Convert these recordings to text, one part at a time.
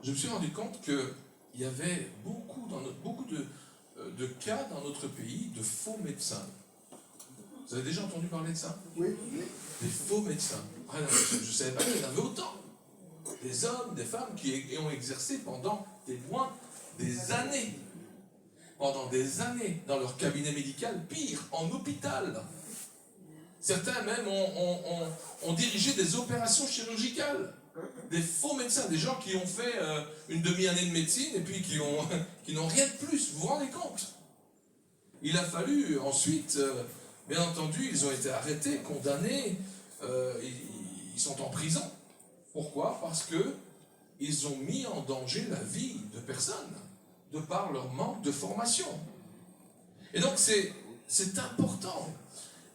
je me suis rendu compte qu'il y avait beaucoup de cas dans notre pays de faux médecins. Vous avez déjà entendu parler de ça? Oui. Des faux médecins. Ah non, je ne savais pas qu'il y en avait autant. Des hommes, des femmes qui ont exercé pendant des mois, des années. Pendant des années dans leur cabinet médical, pire, en hôpital. Certains même ont dirigé des opérations chirurgicales. Des faux médecins, des gens qui ont fait une demi-année de médecine et puis qui n'ont rien de plus. Vous vous rendez compte? Il a fallu ensuite, bien entendu, ils ont été arrêtés, condamnés, ils sont en prison. Pourquoi? Parce qu'ils ont mis en danger la vie de personnes, de par leur manque de formation. Et donc c'est important.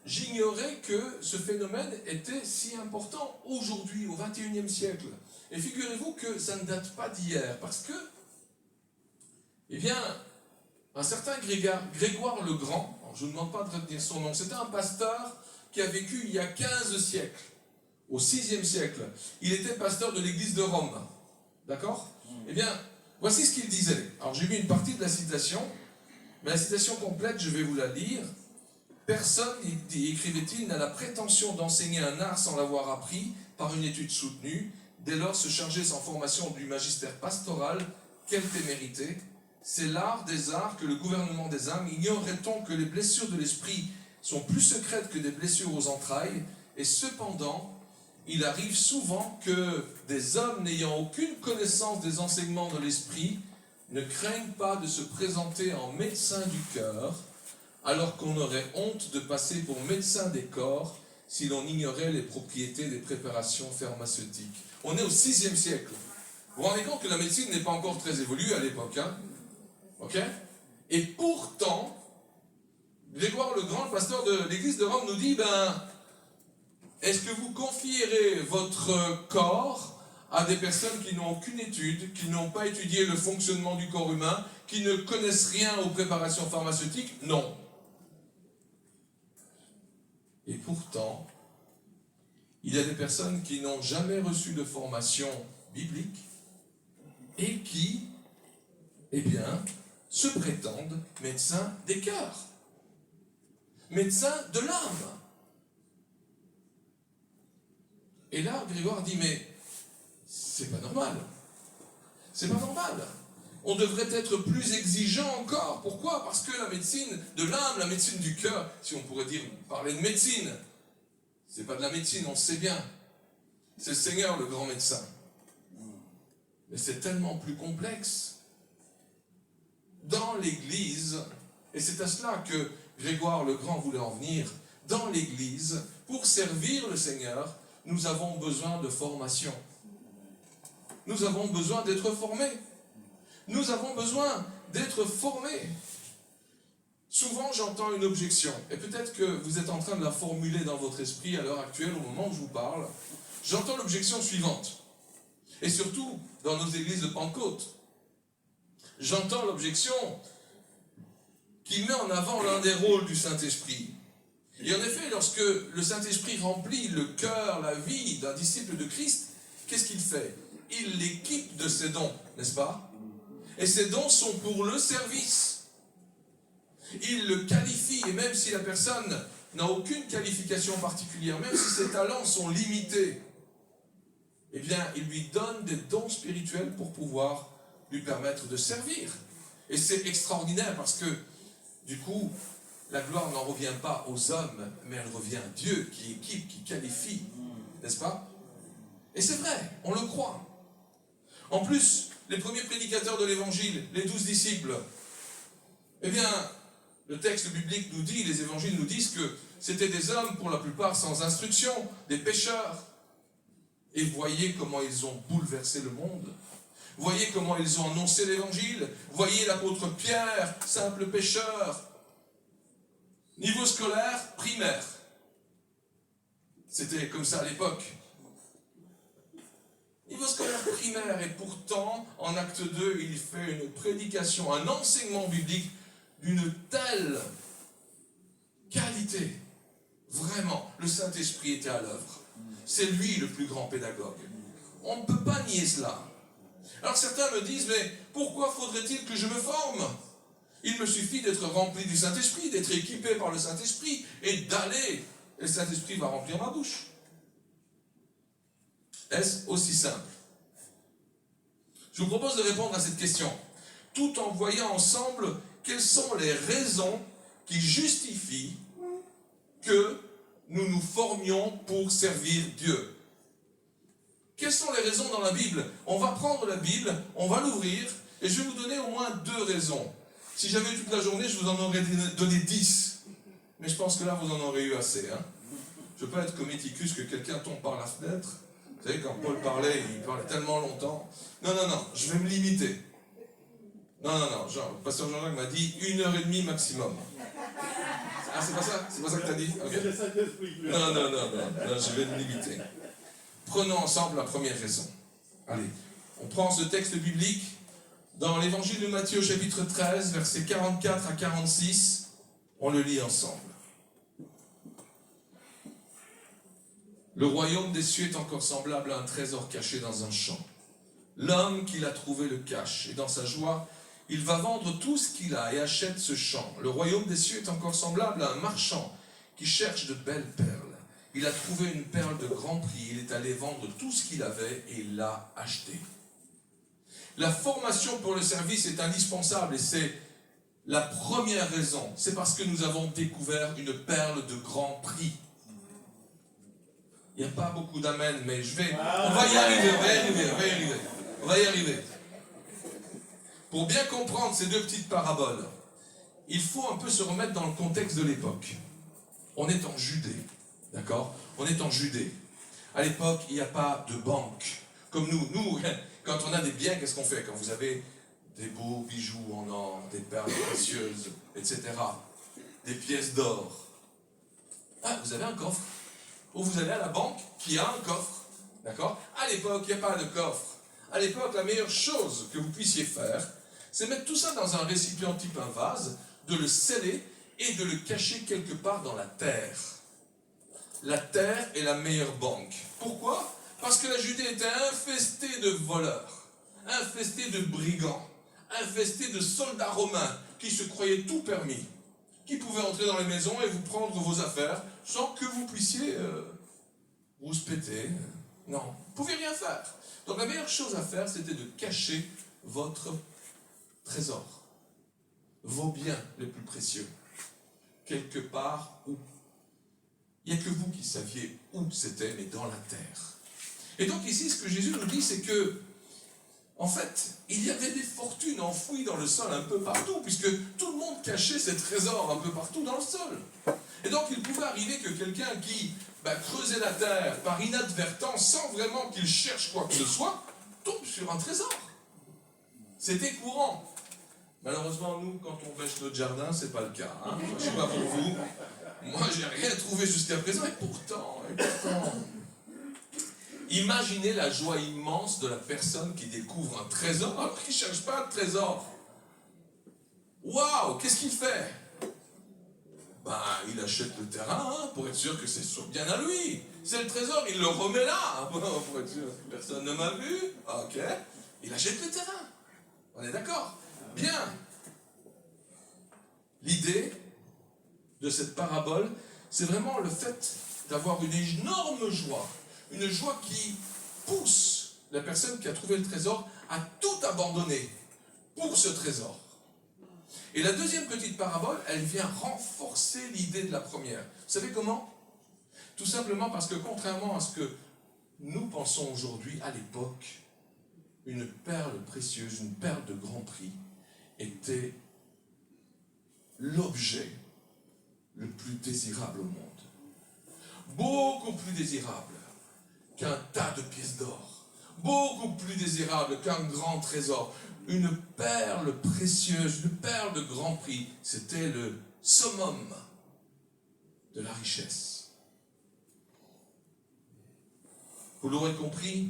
J'ignorais que ce phénomène était si important aujourd'hui, au XXIe siècle. Et figurez-vous que ça ne date pas d'hier, parce que, eh bien, un certain Grégoire le Grand, je ne vous demande pas de retenir son nom, c'était un pasteur qui a vécu il y a 15 siècles, au VIe siècle. Il était pasteur de l'église de Rome. D'accord? Eh bien, voici ce qu'il disait. Alors j'ai mis une partie de la citation, mais la citation complète, je vais vous la lire. Personne, écrivait-il, n'a la prétention d'enseigner un art sans l'avoir appris par une étude soutenue. Dès lors, se charger sans formation du magistère pastoral, quelle témérité! C'est l'art des arts que le gouvernement des âmes. Ignorerait-on que les blessures de l'esprit sont plus secrètes que des blessures aux entrailles? Et cependant, il arrive souvent que des hommes n'ayant aucune connaissance des enseignements de l'esprit ne craignent pas de se présenter en médecin du cœur, alors qu'on aurait honte de passer pour médecin des corps si l'on ignorait les propriétés des préparations pharmaceutiques. On est au VIe siècle. Vous vous rendez compte que la médecine n'est pas encore très évoluée à l'époque, hein? Ok? Et pourtant, Grégoire le Grand, le pasteur de l'église de Rome, nous dit, est-ce que vous confierez votre corps à des personnes qui n'ont aucune étude, qui n'ont pas étudié le fonctionnement du corps humain, qui ne connaissent rien aux préparations pharmaceutiques? Non. Et pourtant, il y a des personnes qui n'ont jamais reçu de formation biblique et qui, eh bien, se prétendent médecins des cœurs, médecins de l'âme. Et là, Grégoire dit, mais c'est pas normal. C'est pas normal. On devrait être plus exigeant encore. Pourquoi? Parce que la médecine de l'âme, la médecine du cœur, si on pourrait dire, parler de médecine, c'est pas de la médecine, on le sait bien. C'est le Seigneur, le grand médecin. Mais c'est tellement plus complexe. Dans l'Église, et c'est à cela que Grégoire le Grand voulait en venir, dans l'Église, pour servir le Seigneur, nous avons besoin de formation. Nous avons besoin d'être formés. Nous avons besoin d'être formés. Souvent, j'entends une objection, et peut-être que vous êtes en train de la formuler dans votre esprit à l'heure actuelle, au moment où je vous parle. J'entends l'objection suivante, et surtout dans nos églises de Pentecôte. J'entends l'objection qui met en avant l'un des rôles du Saint-Esprit. Et en effet, lorsque le Saint-Esprit remplit le cœur, la vie d'un disciple de Christ, qu'est-ce qu'il fait? Il l'équipe de ses dons, n'est-ce pas? Et ces dons sont pour le service. Il le qualifie, et même si la personne n'a aucune qualification particulière, même si ses talents sont limités, eh bien, il lui donne des dons spirituels pour pouvoir lui permettre de servir. Et c'est extraordinaire parce que, du coup, la gloire n'en revient pas aux hommes, mais elle revient à Dieu qui équipe, qui qualifie, n'est-ce pas? Et c'est vrai, on le croit. En plus, les premiers prédicateurs de l'évangile, les 12 disciples, eh bien, le texte biblique nous dit, les évangiles nous disent que c'était des hommes, pour la plupart, sans instruction, des pécheurs. Et voyez comment ils ont bouleversé le monde. Voyez comment ils ont annoncé l'évangile. Voyez l'apôtre Pierre, simple pécheur. Niveau scolaire, primaire. C'était comme ça à l'époque. Niveau scolaire primaire, et pourtant, en acte 2, il fait une prédication, un enseignement biblique d'une telle qualité. Vraiment, le Saint-Esprit était à l'œuvre. C'est lui le plus grand pédagogue. On ne peut pas nier cela. Alors certains me disent, mais pourquoi faudrait-il que je me forme? Il me suffit d'être rempli du Saint-Esprit, d'être équipé par le Saint-Esprit, et d'aller, et le Saint-Esprit va remplir ma bouche. Est-ce aussi simple? Je vous propose de répondre à cette question, tout en voyant ensemble quelles sont les raisons qui justifient que nous nous formions pour servir Dieu. Quelles sont les raisons dans la Bible? On va prendre la Bible, on va l'ouvrir, et je vais vous donner au moins 2 raisons. Si j'avais eu toute la journée, je vous en aurais donné 10. Mais je pense que là, vous en aurez eu assez. Hein. Je ne veux pas être comme Éticus que quelqu'un tombe par la fenêtre. Vous savez, quand Paul parlait, il parlait tellement longtemps. Non, je vais me limiter. Non, genre, le pasteur Jean-Jacques m'a dit 1h30 maximum. Ah, c'est pas ça? C'est pas ça que tu as dit? Okay. Non, je vais me limiter. Prenons ensemble la première raison. Allez, on prend ce texte biblique dans l'évangile de Matthieu, chapitre 13, versets 44 à 46. On le lit ensemble. Le royaume des cieux est encore semblable à un trésor caché dans un champ. L'homme qui l'a trouvé le cache, et dans sa joie, il va vendre tout ce qu'il a et achète ce champ. Le royaume des cieux est encore semblable à un marchand qui cherche de belles perles. Il a trouvé une perle de grand prix, il est allé vendre tout ce qu'il avait et il l'a acheté. La formation pour le service est indispensable et c'est la première raison. C'est parce que nous avons découvert une perle de grand prix. Il n'y a pas beaucoup d'amen, mais on va y arriver. Pour bien comprendre ces 2 petites paraboles, il faut un peu se remettre dans le contexte de l'époque. On est en Judée, d'accord? On est en Judée. À l'époque, il n'y a pas de banque. Comme nous, quand on a des biens, qu'est-ce qu'on fait? Quand vous avez des beaux bijoux en or, des perles précieuses, etc., des pièces d'or, vous avez un coffre. Ou vous allez à la banque qui a un coffre, d'accord? À l'époque, il n'y a pas de coffre. À l'époque, la meilleure chose que vous puissiez faire, c'est mettre tout ça dans un récipient type un vase, de le sceller et de le cacher quelque part dans la terre. La terre est la meilleure banque. Pourquoi? Parce que la Judée était infestée de voleurs, infestée de brigands, infestée de soldats romains qui se croyaient tout permis, qui pouvaient entrer dans les maisons et vous prendre vos affaires sans que vous puissiez vous péter. Non, vous ne pouviez rien faire. Donc la meilleure chose à faire, c'était de cacher votre trésor, vos biens les plus précieux, quelque part où. Il n'y a que vous qui saviez où c'était, mais dans la terre. Et donc ici, ce que Jésus nous dit, c'est que, en fait, il y avait des fortunes enfouies dans le sol un peu partout, puisque tout le monde cachait ses trésors un peu partout dans le sol. Et donc il pouvait arriver que quelqu'un qui creusait la terre par inadvertance, sans vraiment qu'il cherche quoi que ce soit, tombe sur un trésor. C'était courant. Malheureusement, nous, quand on bêche notre jardin, c'est pas le cas. Hein. Je ne sais pas pour vous. Moi, j'ai rien trouvé jusqu'à présent, et pourtant. Imaginez la joie immense de la personne qui découvre un trésor alors qu'il ne cherche pas un trésor. Waouh, qu'est-ce qu'il fait? Il achète le terrain pour être sûr que c'est bien à lui. C'est le trésor, il le remet là pour être sûr que personne ne m'a vu. Ok, il achète le terrain. On est d'accord? Bien. L'idée de cette parabole, c'est vraiment le fait d'avoir une énorme joie. Une joie qui pousse la personne qui a trouvé le trésor à tout abandonner pour ce trésor. Et la deuxième petite parabole, elle vient renforcer l'idée de la première. Vous savez comment? Tout simplement parce que contrairement à ce que nous pensons aujourd'hui, à l'époque, une perle précieuse, une perle de grand prix, était l'objet le plus désirable au monde. Beaucoup plus désirable qu'un tas de pièces d'or. Beaucoup plus désirable qu'un grand trésor. Une perle précieuse, une perle de grand prix. C'était le summum de la richesse. Vous l'aurez compris,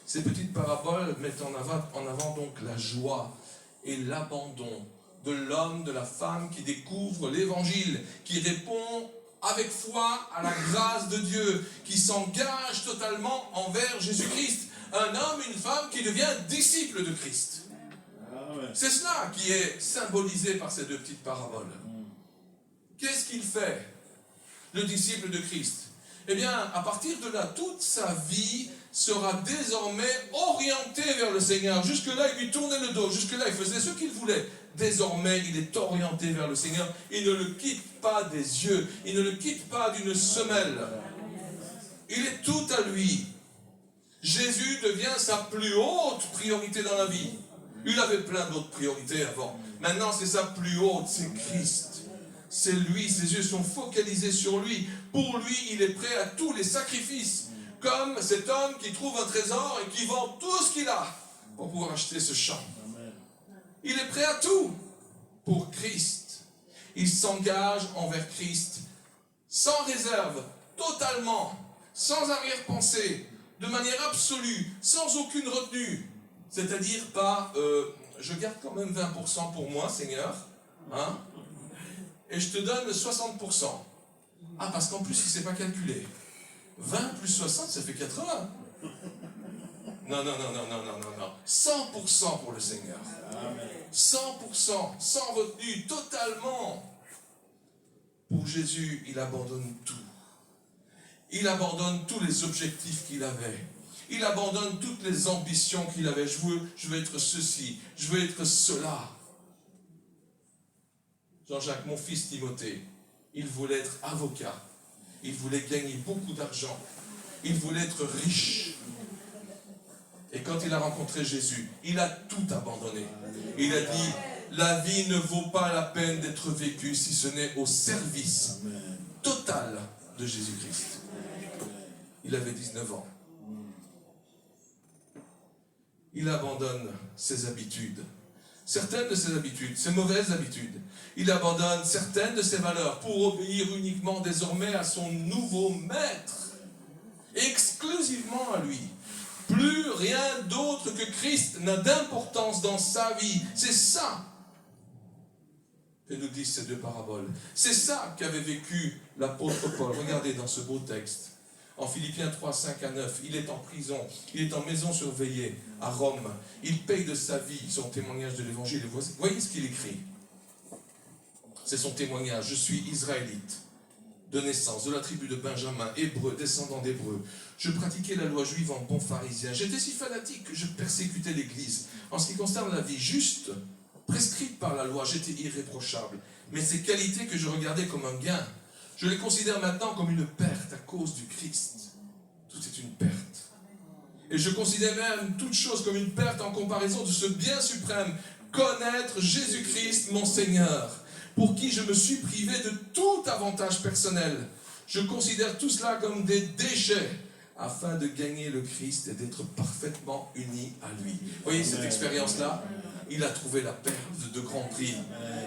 ces petites paraboles mettent en avant donc la joie et l'abandon de l'homme, de la femme qui découvre l'évangile, qui répond avec foi à la grâce de Dieu, qui s'engage totalement envers Jésus-Christ, un homme, une femme qui devient disciple de Christ. C'est cela qui est symbolisé par ces deux petites paraboles. Qu'est-ce qu'il fait, le disciple de Christ? Eh bien, à partir de là, toute sa vie sera désormais orientée vers le Seigneur. Jusque-là, il lui tournait le dos. Jusque-là, il faisait ce qu'il voulait. Désormais, il est orienté vers le Seigneur. Il ne le quitte pas des yeux. Il ne le quitte pas d'une semelle. Il est tout à lui. Jésus devient sa plus haute priorité dans la vie. Il avait plein d'autres priorités avant. Maintenant, c'est sa plus haute, c'est Christ. C'est lui, ses yeux sont focalisés sur lui. Pour lui, il est prêt à tous les sacrifices. Comme cet homme qui trouve un trésor et qui vend tout ce qu'il a pour pouvoir acheter ce champ. Il est prêt à tout pour Christ. Il s'engage envers Christ sans réserve, totalement, sans arrière-pensée, de manière absolue, sans aucune retenue. C'est-à-dire pas, je garde quand même 20% pour moi, Seigneur, hein, et je te donne 60%. Ah, parce qu'en plus, il ne s'est pas calculé. 20 plus 60, ça fait 80. Non. 100% pour le Seigneur. 100%, sans retenue, totalement. Pour Jésus, il abandonne tout. Il abandonne tous les objectifs qu'il avait. Il abandonne toutes les ambitions qu'il avait. Je veux être ceci, je veux être cela. Jean-Jacques, mon fils Timothée, il voulait être avocat. Il voulait gagner beaucoup d'argent. Il voulait être riche. Et quand il a rencontré Jésus, il a tout abandonné. Il a dit, la vie ne vaut pas la peine d'être vécue si ce n'est au service total de Jésus-Christ. Il avait 19 ans. Il abandonne ses habitudes. Certaines de ses habitudes, ses mauvaises habitudes. Il abandonne certaines de ses valeurs pour obéir uniquement désormais à son nouveau maître. Exclusivement à lui. Plus rien d'autre que Christ n'a d'importance dans sa vie. C'est ça que nous disent ces deux paraboles. C'est ça qu'avait vécu l'apôtre Paul. Regardez dans ce beau texte. En Philippiens 3, 5 à 9, il est en prison, il est en maison surveillée à Rome. Il paye de sa vie son témoignage de l'évangile. Voyez ce qu'il écrit. C'est son témoignage. Je suis israélite, de naissance, de la tribu de Benjamin, hébreu, descendant d'hébreu. Je pratiquais la loi juive en bon pharisien. J'étais si fanatique que je persécutais l'Église. En ce qui concerne la vie juste, prescrite par la loi, j'étais irréprochable. Mais ces qualités que je regardais comme un gain, je les considère maintenant comme une perte à cause du Christ. Tout est une perte. Et je considère même toute chose comme une perte en comparaison de ce bien suprême, connaître Jésus-Christ, mon Seigneur, pour qui je me suis privé de tout avantage personnel. Je considère tout cela comme des déchets, afin de gagner le Christ et d'être parfaitement uni à lui. Vous voyez cette expérience-là? Il a trouvé la perle de grand prix.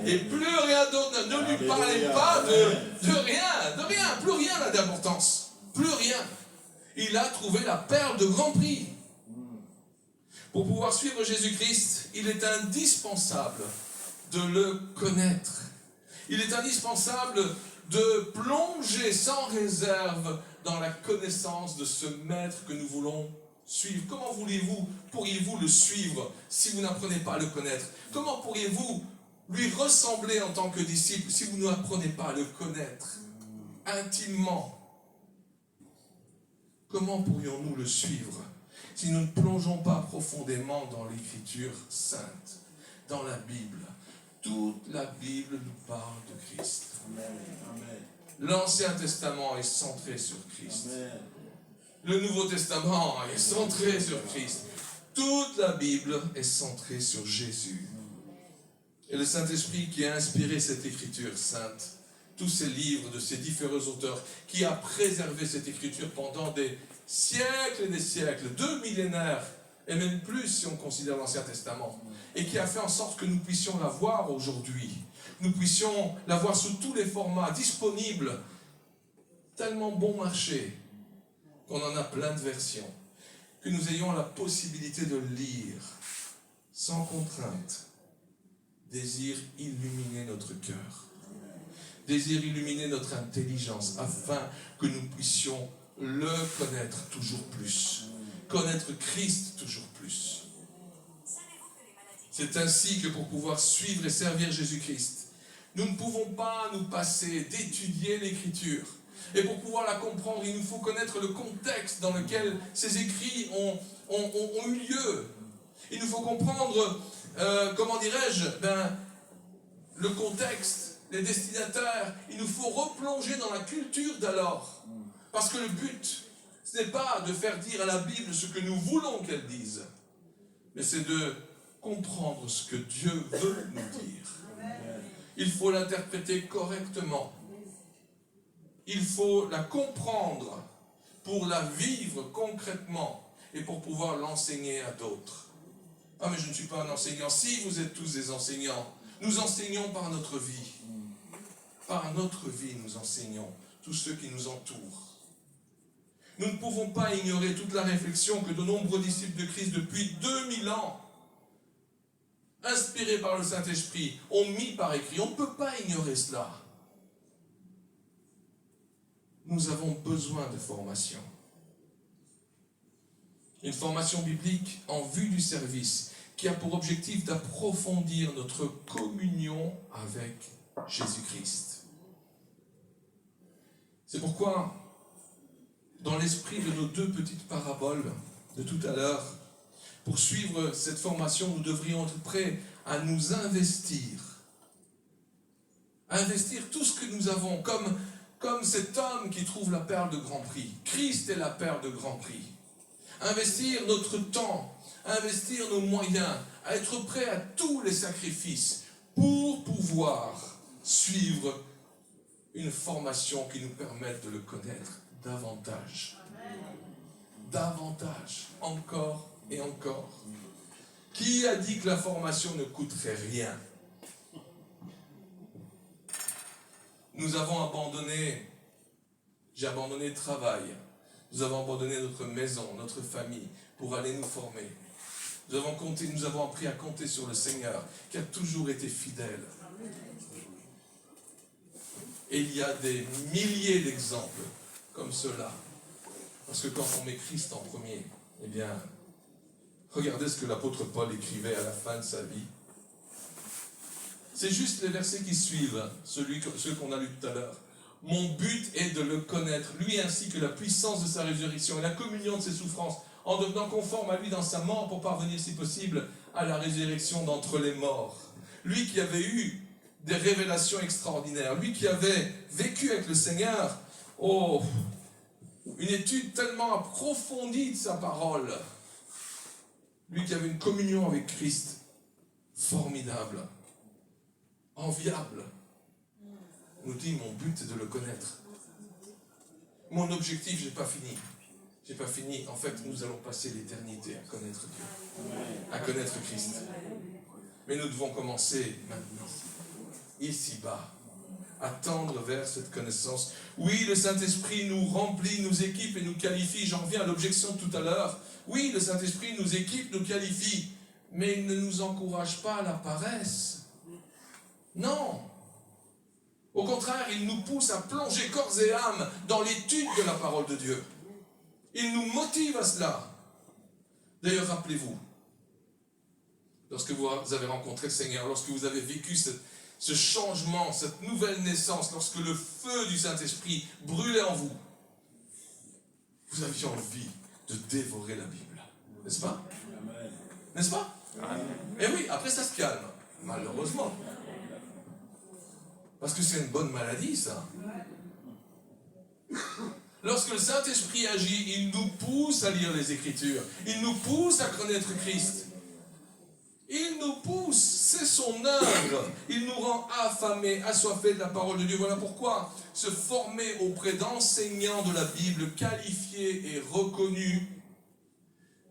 Et plus rien d'autre, ne lui parlez pas de rien, plus rien n'a d'importance. Plus rien. Il a trouvé la perle de grand prix. Pour pouvoir suivre Jésus-Christ, il est indispensable de le connaître. Il est indispensable de plonger sans réserve dans la connaissance de ce maître que nous voulons suivre. Comment pourriez-vous le suivre si vous n'apprenez pas à le connaître? Comment pourriez-vous lui ressembler en tant que disciple si vous n'apprenez pas à le connaître intimement? Comment pourrions-nous le suivre si nous ne plongeons pas profondément dans l'Écriture sainte, dans la Bible? Toute la Bible nous parle de Christ. L'Ancien Testament est centré sur Christ. Le Nouveau Testament est centré sur Christ. Toute la Bible est centrée sur Jésus. Et le Saint-Esprit qui a inspiré cette Écriture sainte, tous ces livres de ces différents auteurs, qui a préservé cette Écriture pendant des siècles et des siècles, 2 millénaires, et même plus si on considère l'Ancien Testament, et qui a fait en sorte que nous puissions la voir aujourd'hui. Nous puissions la voir sous tous les formats, disponibles, tellement bon marché, qu'on en a plein de versions, que nous ayons la possibilité de lire, sans contrainte, désire illuminer notre cœur, désire illuminer notre intelligence, afin que nous puissions le connaître toujours plus, connaître Christ toujours plus. C'est ainsi que pour pouvoir suivre et servir Jésus-Christ, nous ne pouvons pas nous passer d'étudier l'Écriture. Et pour pouvoir la comprendre, il nous faut connaître le contexte dans lequel ces écrits ont eu lieu. Il nous faut comprendre, comment dirais-je, le contexte, les destinataires. Il nous faut replonger dans la culture d'alors. Parce que le but, ce n'est pas de faire dire à la Bible ce que nous voulons qu'elle dise, mais c'est de comprendre ce que Dieu veut nous dire. Il faut l'interpréter correctement. Il faut la comprendre pour la vivre concrètement et pour pouvoir l'enseigner à d'autres. Ah, mais je ne suis pas un enseignant. Si, vous êtes tous des enseignants. Nous enseignons par notre vie. Par notre vie, nous enseignons tous ceux qui nous entourent. Nous ne pouvons pas ignorer toute la réflexion que de nombreux disciples de Christ depuis 2000 ans, inspirés par le Saint-Esprit, ont mis par écrit. On ne peut pas ignorer cela. Nous avons besoin de formation. Une formation biblique en vue du service qui a pour objectif d'approfondir notre communion avec Jésus-Christ. C'est pourquoi, dans l'esprit de nos deux petites paraboles de tout à l'heure, pour suivre cette formation, nous devrions être prêts à nous investir. Investir tout ce que nous avons, comme cet homme qui trouve la perle de grand prix. Christ est la perle de grand prix. Investir notre temps, investir nos moyens, à être prêt à tous les sacrifices pour pouvoir suivre une formation qui nous permette de le connaître davantage. Davantage, encore et encore. Qui a dit que la formation ne coûterait rien? Nous avons abandonné, j'ai abandonné le travail, nous avons abandonné notre maison, notre famille, pour aller nous former. Nous avons appris à compter sur le Seigneur, qui a toujours été fidèle. Et il y a des milliers d'exemples comme cela. Parce que quand on met Christ en premier, eh bien, regardez ce que l'apôtre Paul écrivait à la fin de sa vie. C'est juste les versets qui suivent, ceux qu'on a lus tout à l'heure. Mon but est de le connaître, lui ainsi que la puissance de sa résurrection et la communion de ses souffrances, en devenant conforme à lui dans sa mort pour parvenir, si possible, à la résurrection d'entre les morts. Lui qui avait eu des révélations extraordinaires, lui qui avait vécu avec le Seigneur, une étude tellement approfondie de sa parole, lui qui avait une communion avec Christ formidable, enviable, nous dit, mon but est de le connaître. Mon objectif, je n'ai pas fini. J'ai pas fini. En fait, nous allons passer l'éternité à connaître Dieu, à connaître Christ. Mais nous devons commencer maintenant, ici-bas, à tendre vers cette connaissance. Oui, le Saint-Esprit nous remplit, nous équipe et nous qualifie. J'en reviens à l'objection de tout à l'heure. Oui, le Saint-Esprit nous équipe, nous qualifie, mais il ne nous encourage pas à la paresse. Non. Au contraire, il nous pousse à plonger corps et âme dans l'étude de la parole de Dieu. Il nous motive à cela. D'ailleurs, rappelez-vous, lorsque vous avez rencontré le Seigneur, lorsque vous avez vécu ce changement, cette nouvelle naissance, lorsque le feu du Saint-Esprit brûlait en vous, vous aviez envie de dévorer la Bible. N'est-ce pas? N'est-ce pas? Et oui, après ça se calme, malheureusement. Parce que c'est une bonne maladie, ça. Lorsque le Saint-Esprit agit, il nous pousse à lire les Écritures. Il nous pousse à connaître Christ. Il nous pousse, c'est son œuvre. Il nous rend affamés, assoiffés de la parole de Dieu. Voilà pourquoi se former auprès d'enseignants de la Bible, qualifiés et reconnus,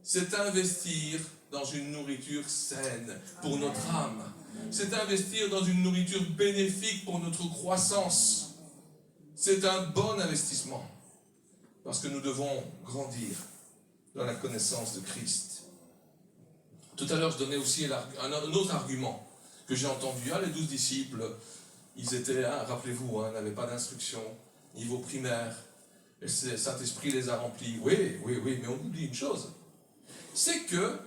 c'est investir dans une nourriture saine pour notre âme. C'est investir dans une nourriture bénéfique pour notre croissance. C'est un bon investissement. Parce que nous devons grandir dans la connaissance de Christ. Tout à l'heure, je donnais aussi un autre argument que j'ai entendu. Les 12 disciples, ils étaient, rappelez-vous, n'avaient pas d'instruction, niveau primaire. Et le Saint-Esprit les a remplis. Oui, mais on oublie une chose. c'est que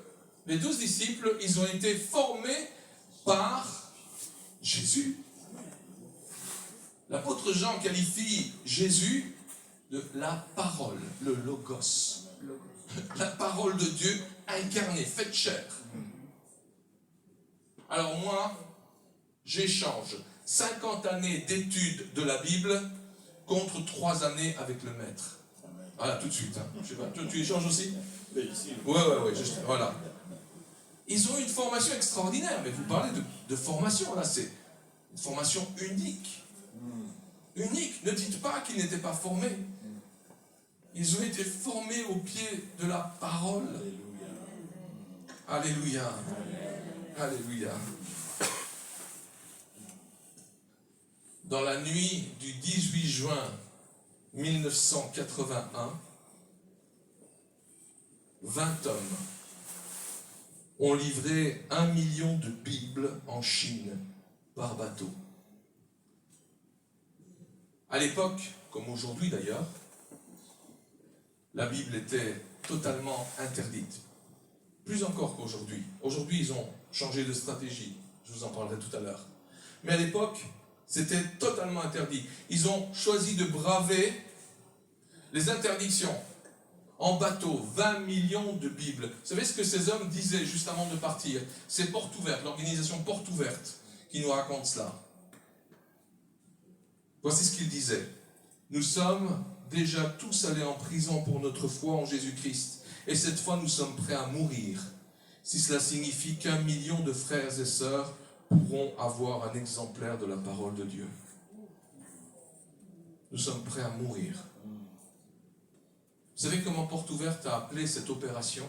les 12 disciples, ils ont été formés par Jésus. L'apôtre Jean qualifie Jésus de la parole, le logos. La parole de Dieu incarnée, faite chair. Alors moi, j'échange 50 années d'études de la Bible contre 3 années avec le maître. Voilà, tout de suite. Hein. Je sais pas, tu échanges aussi? Oui, voilà. Ils ont eu une formation extraordinaire, mais vous parlez de formation, là, c'est une formation unique. Unique. Ne dites pas qu'ils n'étaient pas formés. Ils ont été formés au pied de la parole. Alléluia. Alléluia. Dans la nuit du 18 juin 1981, 20 hommes ont livré 1 million de Bibles en Chine par bateau. À l'époque, comme aujourd'hui d'ailleurs, la Bible était totalement interdite. Plus encore qu'aujourd'hui. Aujourd'hui, ils ont changé de stratégie. Je vous en parlerai tout à l'heure. Mais à l'époque, c'était totalement interdit. Ils ont choisi de braver les interdictions. En bateau, 20 millions de Bibles. Vous savez ce que ces hommes disaient juste avant de partir? C'est Porte Ouverte, l'organisation Porte Ouverte, qui nous raconte cela. Voici ce qu'ils disaient. Nous sommes déjà tous allés en prison pour notre foi en Jésus-Christ. Et cette fois, nous sommes prêts à mourir. Si cela signifie qu'1 million de frères et sœurs pourront avoir un exemplaire de la parole de Dieu. Nous sommes prêts à mourir. Vous savez comment Porte Ouverte a appelé cette opération?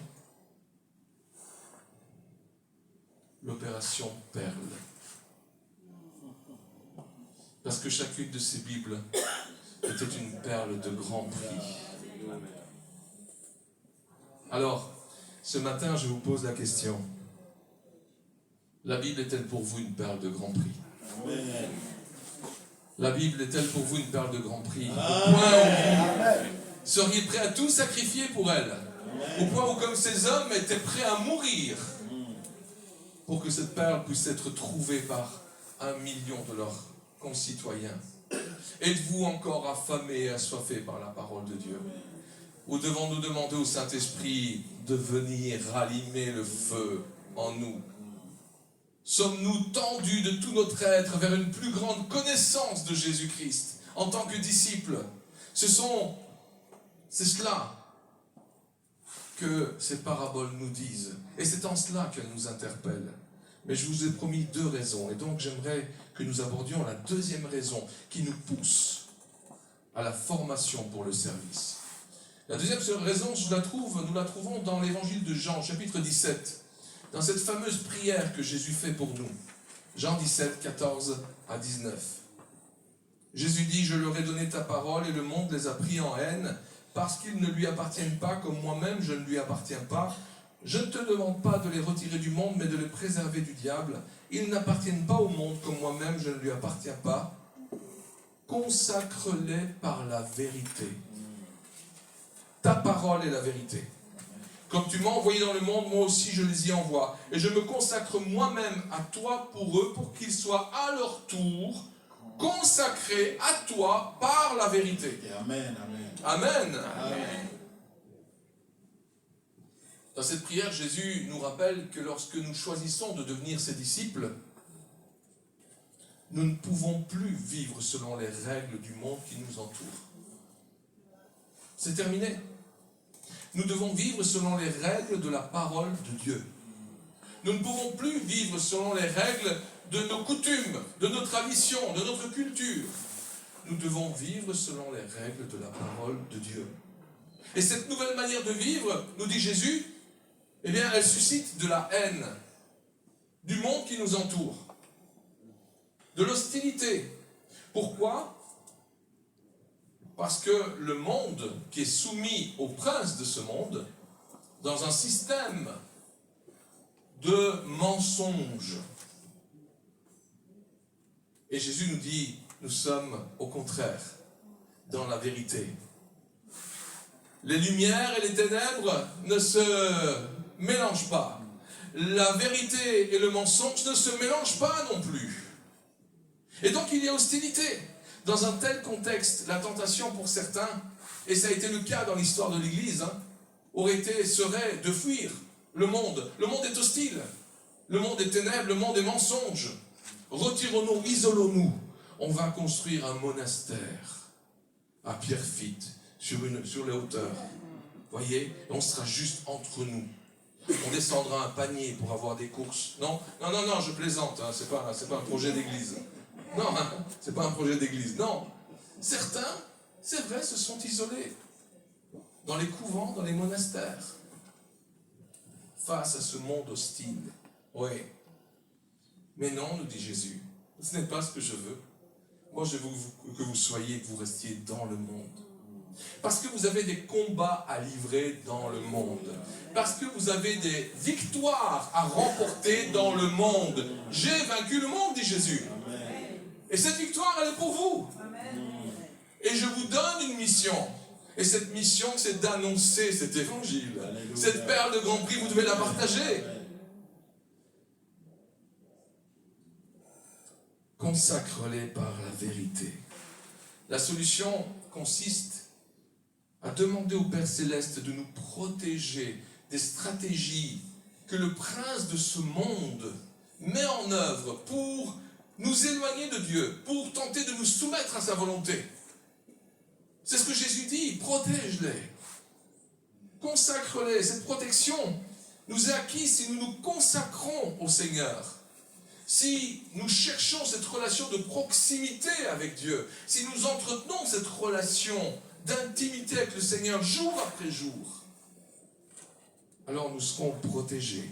L'opération Perle. Parce que chacune de ces Bibles était une perle de grand prix. Alors, ce matin, je vous pose la question. La Bible est-elle pour vous une perle de grand prix? Amen. La Bible est-elle pour vous une perle de grand prix? Au point où vous seriez prêts à tout sacrifier pour elle? Au point où, comme ces hommes, étaient prêts à mourir pour que cette perle puisse être trouvée par 1 million de leurs concitoyens. Êtes-vous encore affamés et assoiffés par la parole de Dieu? Ou devons-nous demander au Saint-Esprit de venir rallumer le feu en nous? Sommes-nous tendus de tout notre être vers une plus grande connaissance de Jésus-Christ en tant que disciples? C'est cela que ces paraboles nous disent. Et c'est en cela qu'elles nous interpellent. Mais je vous ai promis 2 raisons. Et donc j'aimerais que nous abordions la 2e raison qui nous pousse à la formation pour le service. La 2e raison, nous la trouvons dans l'évangile de Jean, chapitre 17. Dans cette fameuse prière que Jésus fait pour nous. Jean 17, 14 à 19. Jésus dit, je leur ai donné ta parole et le monde les a pris en haine parce qu'ils ne lui appartiennent pas comme moi-même je ne lui appartiens pas. Je ne te demande pas de les retirer du monde mais de les préserver du diable. Ils n'appartiennent pas au monde comme moi-même je ne lui appartiens pas. Consacre-les par la vérité. Ta parole est la vérité. Comme tu m'as envoyé dans le monde, moi aussi je les y envoie. Et je me consacre moi-même à toi pour eux, pour qu'ils soient à leur tour consacrés à toi par la vérité. Amen, amen. Amen. Amen. Dans cette prière, Jésus nous rappelle que lorsque nous choisissons de devenir ses disciples, nous ne pouvons plus vivre selon les règles du monde qui nous entoure. C'est terminé. Nous devons vivre selon les règles de la parole de Dieu. Nous ne pouvons plus vivre selon les règles de nos coutumes, de nos traditions, de notre culture. Nous devons vivre selon les règles de la parole de Dieu. Et cette nouvelle manière de vivre, nous dit Jésus, eh bien, elle suscite de la haine du monde qui nous entoure, de l'hostilité. Pourquoi ? Parce que le monde qui est soumis au prince de ce monde, dans un système de mensonges. Et Jésus nous dit, nous sommes au contraire dans la vérité. Les lumières et les ténèbres ne se mélangent pas. La vérité et le mensonge ne se mélangent pas non plus. Et donc il y a hostilité. Dans un tel contexte, la tentation pour certains, et ça a été le cas dans l'histoire de l'Église, serait de fuir le monde. Le monde est hostile. Le monde est ténèbres, le monde est mensonge. Retirons-nous, isolons-nous. On va construire un monastère à Pierrefitte, sur les hauteurs. Voyez, et on sera juste entre nous. On descendra un panier pour avoir des courses. Non, je plaisante, hein, c'est pas un projet d'église. Non, hein, c'est pas un projet d'église. Non. Certains, c'est vrai, se sont isolés dans les couvents, dans les monastères, face à ce monde hostile. Oui. Mais non, nous dit Jésus, ce n'est pas ce que je veux. Moi, je veux que vous soyez, que vous restiez dans le monde. Parce que vous avez des combats à livrer dans le monde. Parce que vous avez des victoires à remporter dans le monde. J'ai vaincu le monde, dit Jésus. Et cette victoire, elle est pour vous. Et je vous donne une mission. Et cette mission, c'est d'annoncer cet évangile. Cette perle de grand prix, vous devez la partager. Consacre-les par la vérité. La solution consiste à demander au Père Céleste de nous protéger des stratégies que le prince de ce monde met en œuvre pour nous éloigner de Dieu, pour tenter de nous soumettre à sa volonté. C'est ce que Jésus dit, protège-les, consacre-les. Cette protection nous est acquise si nous nous consacrons au Seigneur. Si nous cherchons cette relation de proximité avec Dieu, si nous entretenons cette relation d'intimité avec le Seigneur jour après jour, alors nous serons protégés.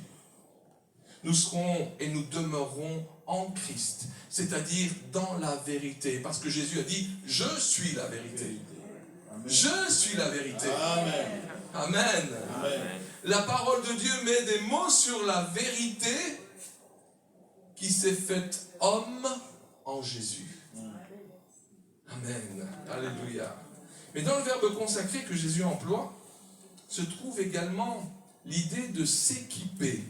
Nous serons et nous demeurerons en Christ, c'est-à-dire dans la vérité. Parce que Jésus a dit, je suis la vérité. Je suis la vérité. Amen. Amen. Amen. La parole de Dieu met des mots sur la vérité qui s'est faite homme en Jésus. Amen. Alléluia. Mais dans le verbe consacré que Jésus emploie, se trouve également l'idée de s'équiper.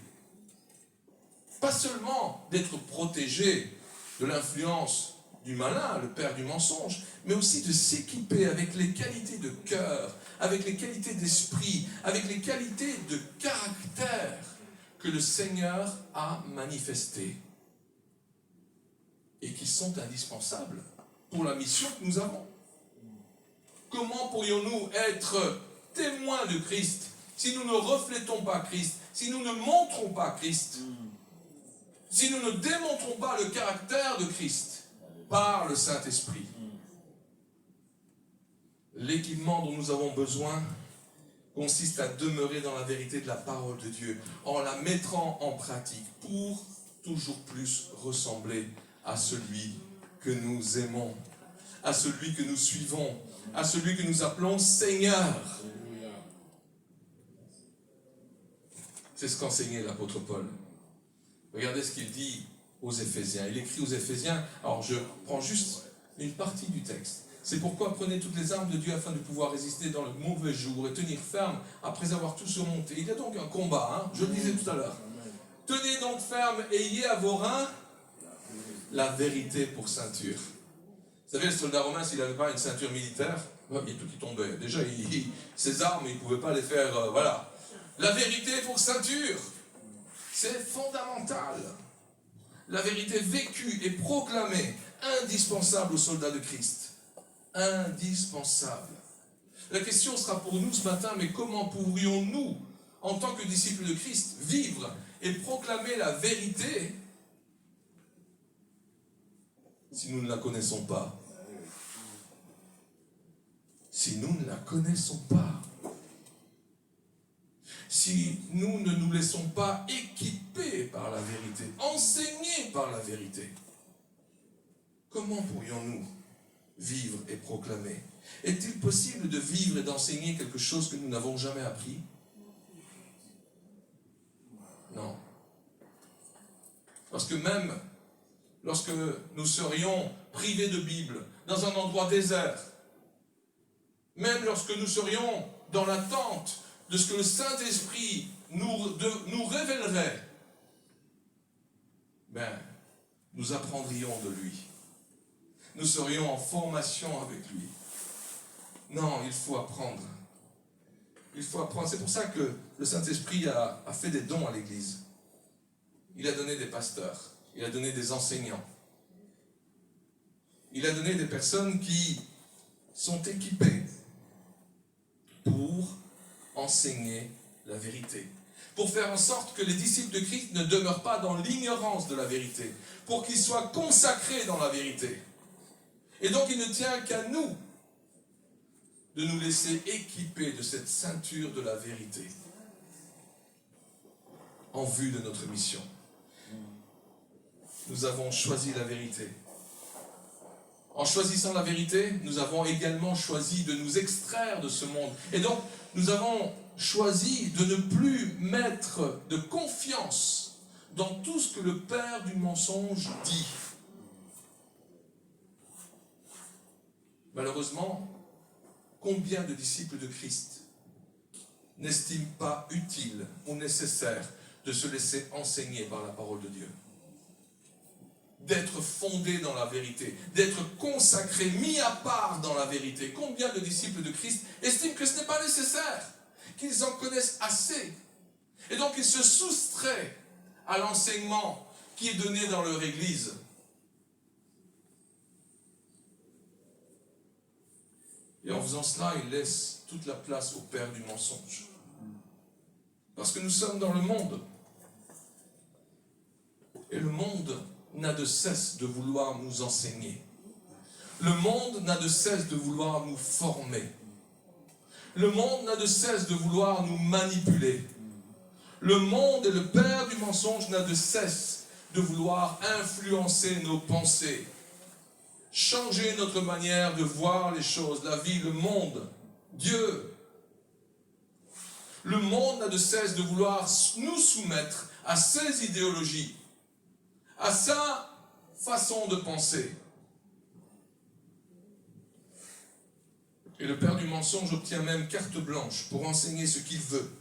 Pas seulement d'être protégé de l'influence du malin, le père du mensonge, mais aussi de s'équiper avec les qualités de cœur, avec les qualités d'esprit, avec les qualités de caractère que le Seigneur a manifestées et qui sont indispensables pour la mission que nous avons. Comment pourrions-nous être témoins de Christ si nous ne reflétons pas Christ, si nous ne montrons pas Christ, si nous ne démontrons pas le caractère de Christ par le Saint-Esprit? L'équipement dont nous avons besoin consiste à demeurer dans la vérité de la parole de Dieu, en la mettant en pratique pour toujours plus ressembler à celui que nous aimons, à celui que nous suivons, à celui que nous appelons Seigneur. C'est ce qu'enseignait l'apôtre Paul. Regardez ce qu'il dit aux Éphésiens. Il écrit aux Éphésiens, alors je prends juste une partie du texte. C'est pourquoi prenez toutes les armes de Dieu afin de pouvoir résister dans le mauvais jour et tenir ferme après avoir tout surmonté. Il y a donc un combat, je le disais tout à l'heure. Tenez donc ferme, ayez à vos reins la vérité pour ceinture. Vous savez, le soldat romain, s'il n'avait pas une ceinture militaire, il y a tout qui tombait. Déjà, ses armes, il ne pouvait pas les faire, voilà. La vérité pour ceinture, c'est fondamental. La vérité vécue et proclamée, indispensable aux soldats de Christ. Indispensable. La question sera pour nous ce matin, mais comment pourrions-nous, en tant que disciples de Christ, vivre et proclamer la vérité si nous ne la connaissons pas? Si nous ne la connaissons pas, si nous ne nous laissons pas équiper par la vérité, enseigner par la vérité, comment pourrions-nous vivre et proclamer? Est-il possible de vivre et d'enseigner quelque chose que nous n'avons jamais appris? Non. Parce que même lorsque nous serions privés de Bible, dans un endroit désert, même lorsque nous serions dans l'attente de ce que le Saint-Esprit nous révélerait, nous apprendrions de lui. Nous serions en formation avec lui. Non, il faut apprendre. Il faut apprendre. C'est pour ça que le Saint-Esprit a fait des dons à l'Église. Il a donné des pasteurs. Il a donné des enseignants. Il a donné des personnes qui sont équipées pour enseigner la vérité. Pour faire en sorte que les disciples de Christ ne demeurent pas dans l'ignorance de la vérité. Pour qu'ils soient consacrés dans la vérité. Et donc il ne tient qu'à nous de nous laisser équiper de cette ceinture de la vérité en vue de notre mission. Nous avons choisi la vérité. En choisissant la vérité, nous avons également choisi de nous extraire de ce monde. Et donc, nous avons choisi de ne plus mettre de confiance dans tout ce que le père du mensonge dit. Malheureusement, combien de disciples de Christ n'estiment pas utile ou nécessaire de se laisser enseigner par la parole de Dieu? D'être fondés dans la vérité, d'être consacrés, mis à part dans la vérité. Combien de disciples de Christ estiment que ce n'est pas nécessaire, qu'ils en connaissent assez, et donc ils se soustraient à l'enseignement qui est donné dans leur église. Et en faisant cela, ils laissent toute la place au père du mensonge. Parce que nous sommes dans le monde. Et le monde n'a de cesse de vouloir nous enseigner. Le monde n'a de cesse de vouloir nous former. Le monde n'a de cesse de vouloir nous manipuler. Le monde et le père du mensonge n'a de cesse de vouloir influencer nos pensées, changer notre manière de voir les choses, la vie, le monde, Dieu. Le monde n'a de cesse de vouloir nous soumettre à ses idéologies, à sa façon de penser. Et le père du mensonge obtient même carte blanche pour enseigner ce qu'il veut.